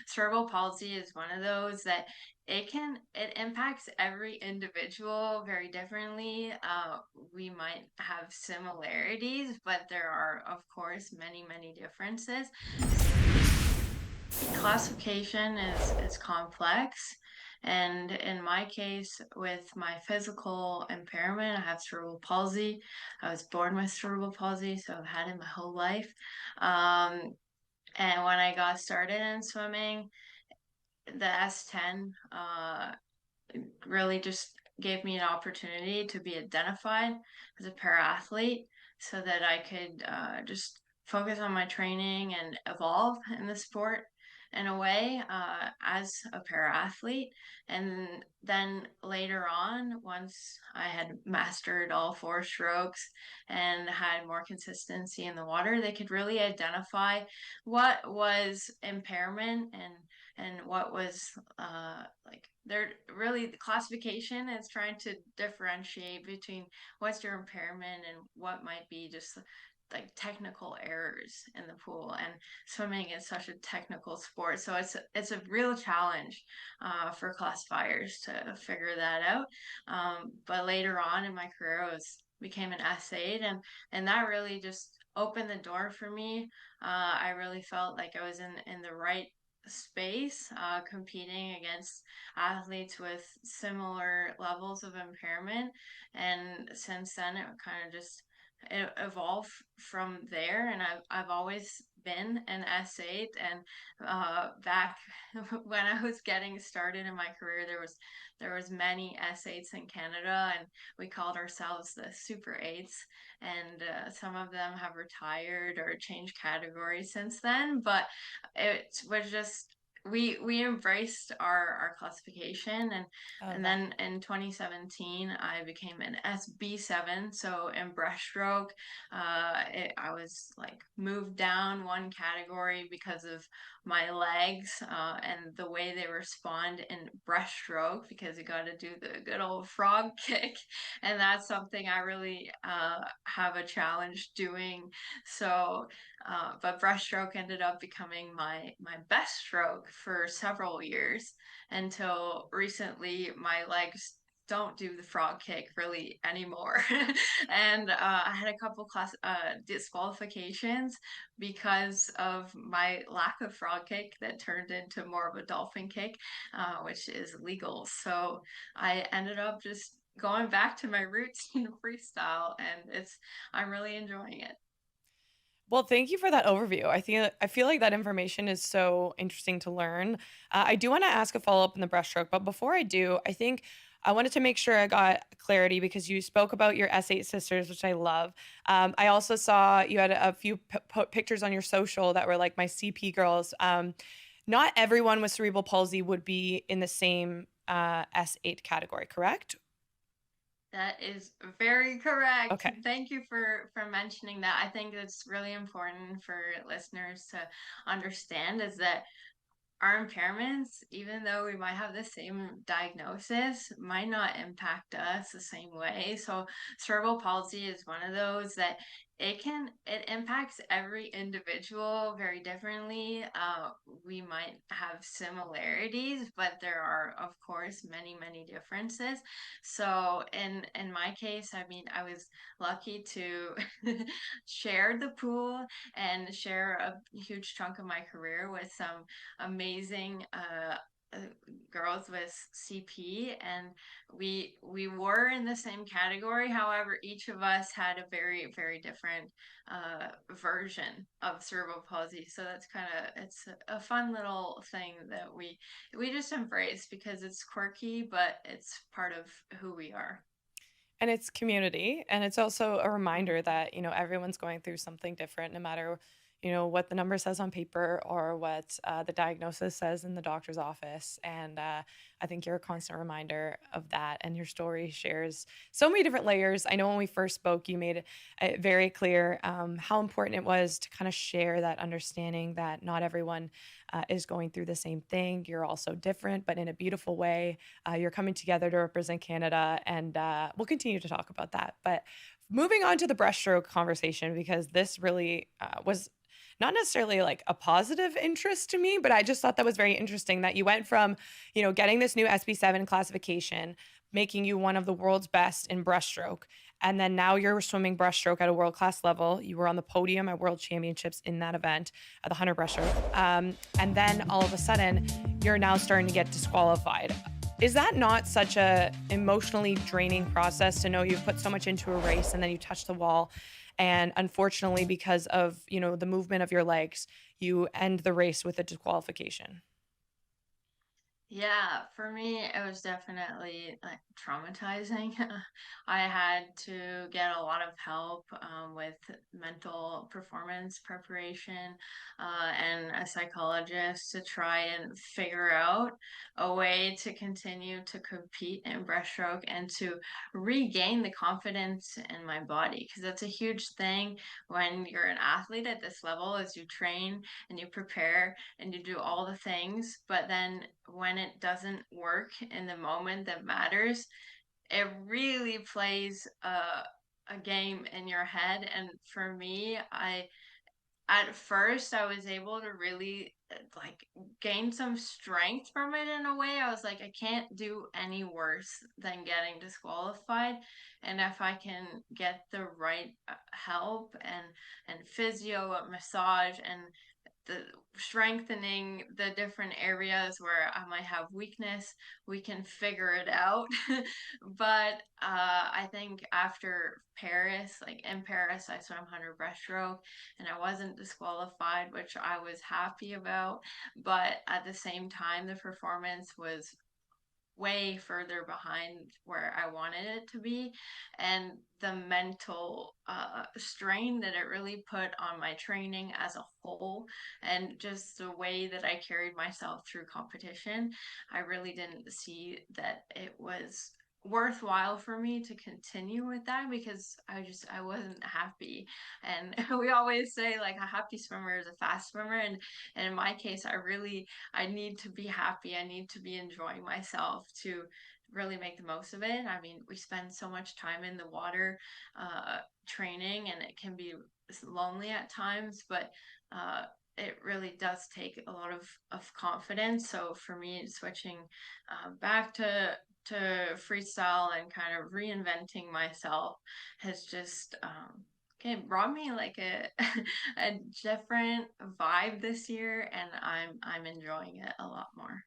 cerebral palsy is one of those that it impacts every individual very differently. We might have similarities, but there are, of course, many differences. Classification is complex, and in my case, with my physical impairment, I have cerebral palsy. I was born with cerebral palsy, so I've had it my whole life. Um, and when I got started in swimming, the S10 really just gave me an opportunity to be identified as a para athlete so that I could just focus on my training and evolve in the sport in a way as a para athlete. And then later on, once I had mastered all four strokes and had more consistency in the water, they could really identify what was impairment and what was like they're really the classification is trying to differentiate between what's your impairment and what might be just like technical errors in the pool. And swimming is such a technical sport, so it's a real challenge for classifiers to figure that out. But later on in my career, I was became an S8, and that really just opened the door for me. I really felt like I was in the right space, competing against athletes with similar levels of impairment. And since then, it kind of just it evolved from there. And I've always been an S8. And back when I was getting started in my career, there was many S8s in Canada, and we called ourselves the Super Eights. And some of them have retired or changed categories since then, but it was just we embraced our classification. and Oh, and that. then in 2017 I became an SB7, so in breaststroke. I was like moved down one category because of my legs and the way they respond in breaststroke, because you got to do the good old frog kick, and that's something I really have a challenge doing. So but breaststroke ended up becoming my best stroke for several years until recently my legs don't do the frog kick really anymore. And I had a couple class disqualifications because of my lack of frog kick that turned into more of a dolphin kick, which is legal. So I ended up just going back to my roots in freestyle, and I'm really enjoying it. Well, thank you for that overview. I feel like that information is so interesting to learn. I do want to ask a follow up in the breaststroke, but before I do, I think I wanted to make sure I got clarity because you spoke about your S8 sisters, which I love. I also saw you had a few pictures on your social that were like my CP girls. Not everyone with cerebral palsy would be in the same S8 category, correct? That is very correct. Okay. Thank you for mentioning that. I think it's really important for listeners to understand is that our impairments, even though we might have the same diagnosis, might not impact us the same way. So cerebral palsy is one of those that it impacts every individual very differently. We might have similarities, but there are, of course, many differences. So in my case, I mean, I was lucky to share the pool and share a huge chunk of my career with some amazing girls with CP, and we were in the same category. However, each of us had a very different version of cerebral palsy. So that's kind of it's a fun little thing that we just embrace because it's quirky, but it's part of who we are. And it's community, and it's also a reminder Mhm. that, everyone's going through something different no matter, what the number says on paper or what the diagnosis says in the doctor's office. And I think you're a constant reminder of that. And your story shares so many different layers. I know when we first spoke, you made it very clear how important it was to kind of share that understanding that not everyone is going through the same thing. You're also different, but in a beautiful way. You're coming together to represent Canada, and we'll continue to talk about that. But moving on to the breaststroke conversation, because this really was not necessarily like a positive interest to me, but I just thought that was very interesting that you went from, getting this new SB7 classification, making you one of the world's best in breaststroke. And then now you're swimming breaststroke at a world class level. You were on the podium at world championships in that event at the 100 breaststroke. And then all of a sudden, you're now starting to get disqualified. Is that not such a emotionally draining process to know you've put so much into a race and then you touch the wall and unfortunately because of, the movement of your legs, you end the race with a disqualification? Yeah, for me, it was definitely like traumatizing. I had to get a lot of help with mental performance preparation and a psychologist to try and figure out a way to continue to compete in breaststroke and to regain the confidence in my body. Because that's a huge thing when you're an athlete at this level, as you train and you prepare and you do all the things, but then when it doesn't work in the moment that matters, it really plays a game in your head. And for me, I at first I was able to really like gain some strength from it in a way. I was like, I can't do any worse than getting disqualified. And if I can get the right help and physio, massage, and the strengthening the different areas where I might have weakness, we can figure it out. But I think after Paris, like in Paris, I swam 100 breaststroke and I wasn't disqualified, which I was happy about. But at the same time, the performance was way further behind where I wanted it to be. And the mental strain that it really put on my training as a whole, and just the way that I carried myself through competition, I really didn't see that it was worthwhile for me to continue with that because I wasn't happy. And we always say like a happy swimmer is a fast swimmer, and in my case I need to be happy. I need to be enjoying myself to really make the most of it. I mean, we spend so much time in the water training, and it can be lonely at times, but it really does take a lot of confidence. So for me, switching back to freestyle and kind of reinventing myself has just okay, brought me like a a different vibe this year, and I'm enjoying it a lot more.